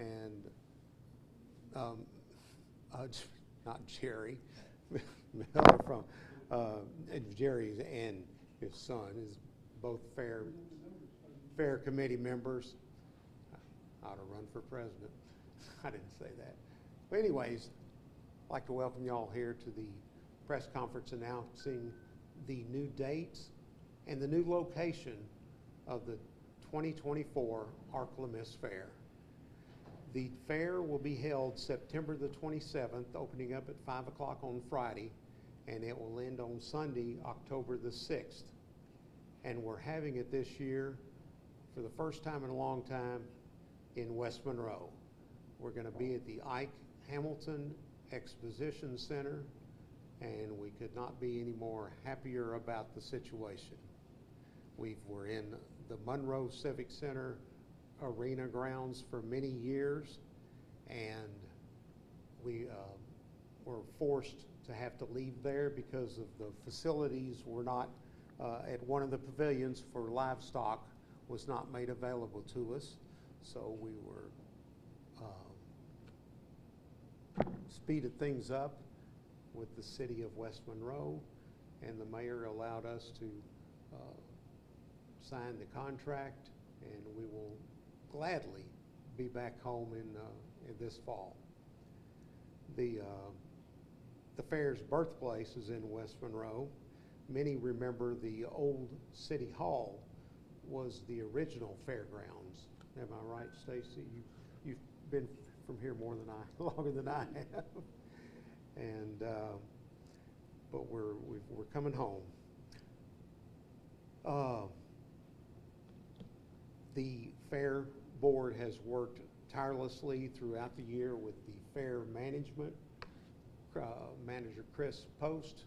and not Jerry, Miller from Jerry and his son is both fair committee members. I ought to run for president. I didn't say that. But anyways, I'd like to welcome y'all here to the press conference announcing the new dates and the new location of the 2024 Ark-La-Miss Fair. The fair will be held September the 27th, opening up at 5 o'clock on Friday, and it will end on Sunday, October the 6th. And we're having it this year for the first time in a long time in West Monroe. We're going to be at the Ike Hamilton Exposition Center, and we could not be any more happier about the situation. We're in the Monroe Civic Center arena grounds for many years, and we were forced to have to leave there because of the facilities were not at one of the pavilions for livestock was not made available to us. So we were speeded things up with the city of West Monroe, and the mayor allowed us to sign the contract, and we will gladly be back home in this fall. The fair's birthplace is in West Monroe. Many remember the old city hall was the original fairgrounds. Am I right, Stacy? You've been from here longer than I have. And but we're coming home. The fair board has worked tirelessly throughout the year with the fair management. Manager Chris Post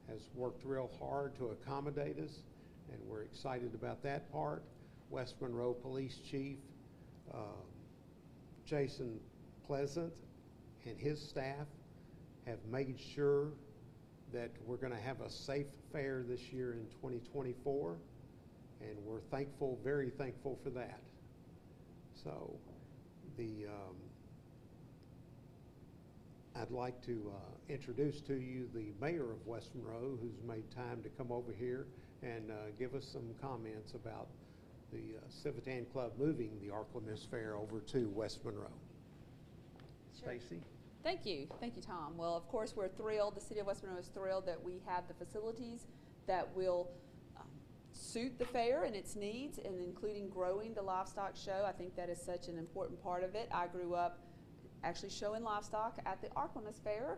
has worked real hard to accommodate us, and we're excited about that part. West Monroe Police Chief Jason Pleasant and his staff have made sure that we're going to have a safe fair this year in 2024, and we're thankful, very thankful for that. So I'd like to introduce to you the mayor of West Monroe, who's made time to come over here and give us some comments about the Civitan Club moving the Ark-La-Miss Fair over to West Monroe. Sure. Stacy? Thank you, Tom. Well, of course, we're thrilled, the city of West Monroe is thrilled that we have the facilities that will suit the fair and its needs, and including growing the livestock show. I think that is such an important part of it. I grew up actually showing livestock at the Ark-La-Miss Fair,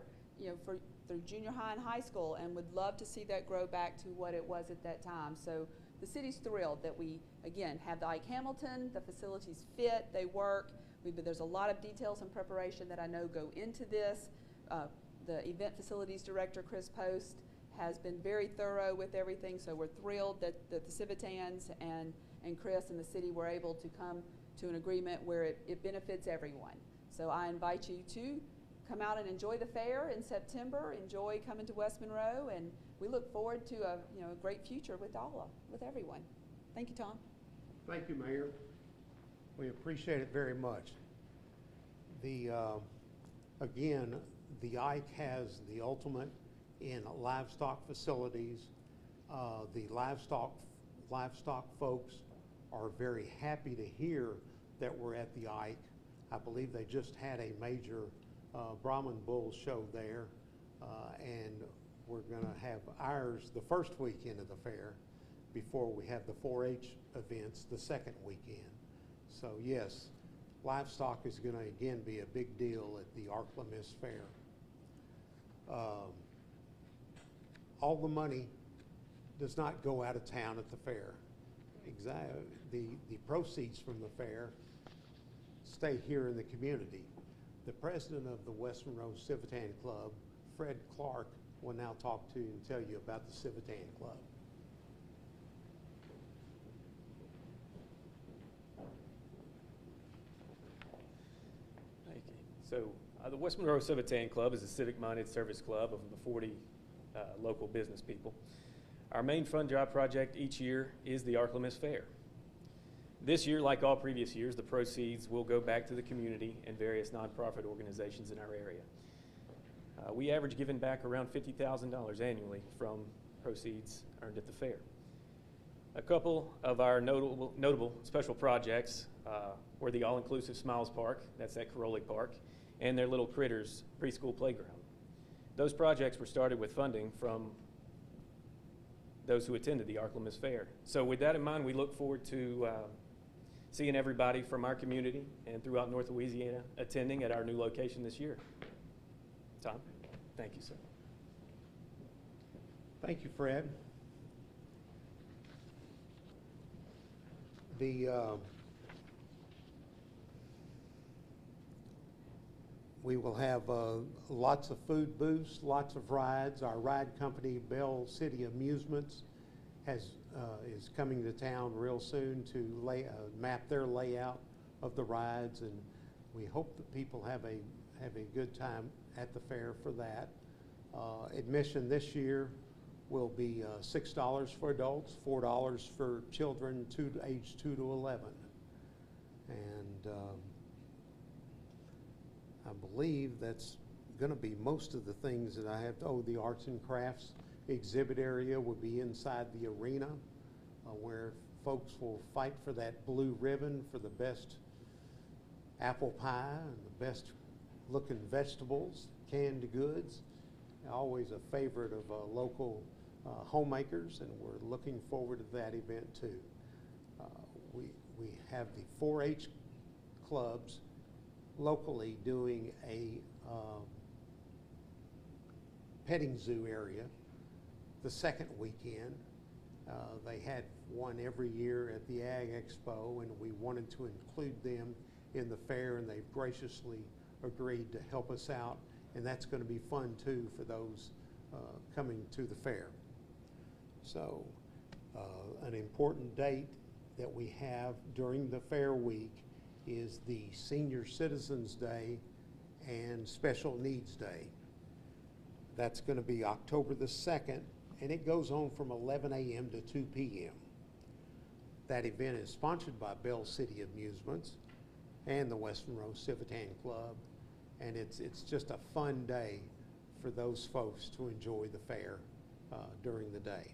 through junior high and high school, and would love to see that grow back to what it was at that time. So the city's thrilled that we, again, have the Ike Hamilton, the facilities fit, they work. There's a lot of details and preparation that I know go into this. The event facilities director, Chris Post, has been very thorough with everything, so we're thrilled that the Civitans and Chris and the city were able to come to an agreement where it benefits everyone. So I invite you to come out and enjoy the fair in September, enjoy coming to West Monroe, and we look forward to a great future with everyone. Thank you, Tom. Thank you, Mayor. We appreciate it very much. Again, the Ike has the ultimate in livestock facilities. The livestock folks are very happy to hear that we're at the Ike. I believe they just had a major Brahman bull show there, and we're going to have ours the first weekend of the fair before we have the 4-H events the second weekend. So yes, livestock is going to again be a big deal at the Ark-La-Miss Fair. All the money does not go out of town at the fair. Exactly. The proceeds from the fair stay here in the community. The president of the West Monroe Civitan Club, Fred Clark, will now talk to you and tell you about the Civitan Club. Thank you. So the West Monroe Civitan Club is a civic-minded service club of the 40 local business people. Our main fund job project each year is the Ark-La-Miss Fair. This year, like all previous years, the proceeds will go back to the community and various nonprofit organizations in our area. We average giving back around $50,000 annually from proceeds earned at the fair. A couple of our notable special projects were the all-inclusive Smiles Park, that's at Caroli Park, and their Little Critters preschool playground. Those projects were started with funding from those who attended the Ark-La-Miss Fair. So with that in mind, we look forward to seeing everybody from our community and throughout North Louisiana attending at our new location this year. Tom, thank you, sir. Thank you, Fred. We will have lots of food booths, lots of rides. Our ride company, Bell City Amusements, is coming to town real soon to map their layout of the rides, and we hope that people have a good time at the fair for that. Admission this year will be $6 for adults, $4 for children age 2 to 11. And I believe that's going to be most of the things that I have. Oh, the arts and crafts exhibit area will be inside the arena where folks will fight for that blue ribbon for the best apple pie and the best looking vegetables, canned goods. Always a favorite of local homemakers, and we're looking forward to that event too. We have the 4-H clubs locally doing a petting zoo area the second weekend. They had one every year at the Ag Expo, and we wanted to include them in the fair, and they've graciously agreed to help us out, and that's going to be fun too for those coming to the fair. So an important date that we have during the fair week is the Senior Citizens Day and Special Needs Day. That's going to be October the 2nd, and it goes on from 11 a.m. to 2 p.m. That event is sponsored by Bell City Amusements and the West Monroe Civitan Club, and it's just a fun day for those folks to enjoy the fair during the day.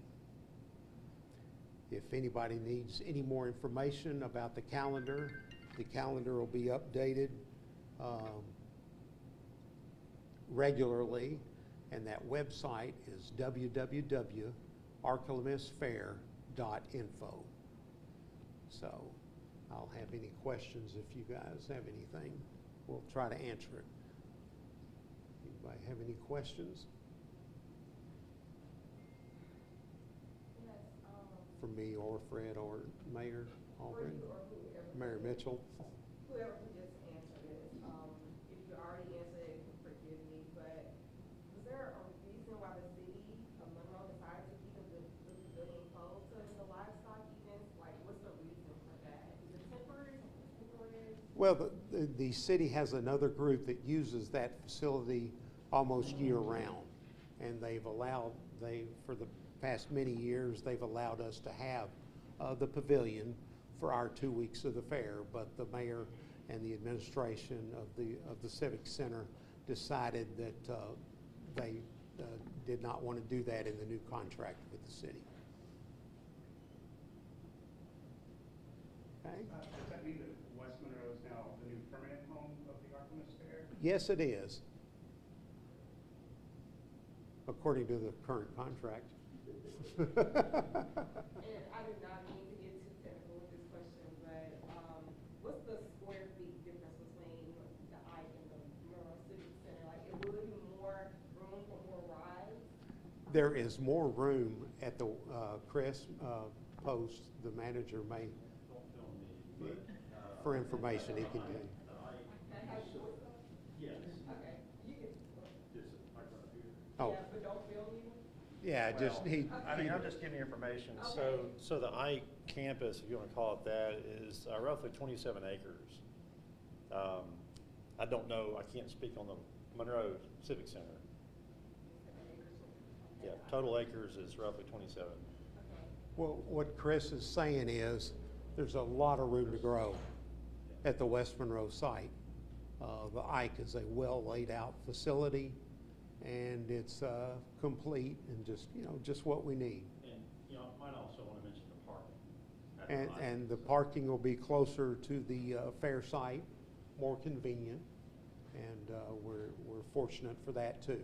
If anybody needs any more information about the calendar will be updated regularly, and that website is www.ark-la-miss-fair.info. So I'll have any questions if you guys have anything. We'll try to answer it. Anybody have any questions? Yes, For me or Fred or Mayor Albrecht? Mayor Mitchell? Whoever can just answer this. If you already answered it, forgive me, but was there a reason why the city of Monroe decided to keep the pavilion closed to the livestock events? Like, what's the reason for that? Is it temporary? Well, the city has another group that uses that facility almost year-round, and for the past many years, they've allowed us to have the pavilion for our 2 weeks of the fair, but the mayor and the administration of the Civic Center decided that they did not want to do that in the new contract with the city. Okay? Does that mean that West Monroe is now the new permanent home of the Ark-La-Miss Fair? Yes, it is, according to the current contract. And I did not mean to get too technical with this question, but what's the square feet difference between the Ike and the Monroe Civic Center? Like, it would be more room for more rides? There is more room at the Chris post. The manager may, for information, he can do. Yes. Okay, you can. Oh, Yeah, but don't film you? yeah, just he. I mean, I'm just giving you information. Okay. So the Ike campus, if you want to call it that, is roughly 27 acres. I don't know, I can't speak on the Monroe Civic Center. Yeah, total acres is roughly 27. Well, what Chris is saying is there's a lot of room to grow at the West Monroe site. The Ike is a well laid out facility, and it's complete and just what we need. And, I might also want to mention the parking. at the Ike. And the parking will be closer to the fair site, more convenient, and we're fortunate for that too.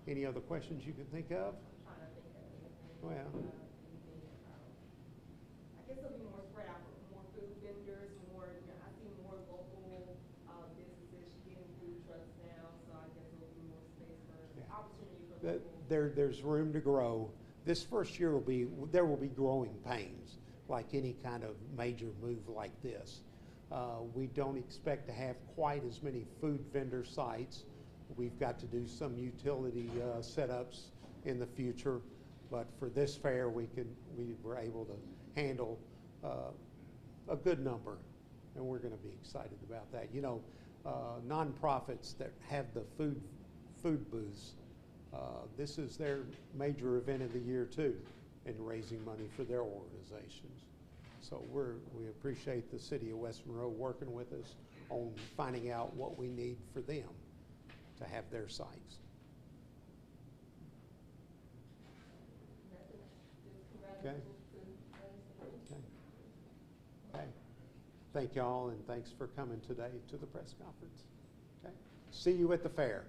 Any other questions you can think of? Trying to think of anything. Well. Anything, I guess it'll be more spread out, more food vendors, more, I see more local, businesses getting food trucks now, so I guess it'll be more space for, Yeah. opportunity for local. There's room to grow. This first year there will be growing pains, like any kind of major move like this. We don't expect to have quite as many food vendor sites. We've got to do some utility setups in the future, but for this fair, we were able to handle a good number, and we're going to be excited about that. Nonprofits that have the food booths, this is their major event of the year too, in raising money for their organizations. So we appreciate the city of West Monroe working with us on finding out what we need for them to have their sites. Okay. Okay. Okay. Thank y'all, and thanks for coming today to the press conference. Okay. See you at the fair.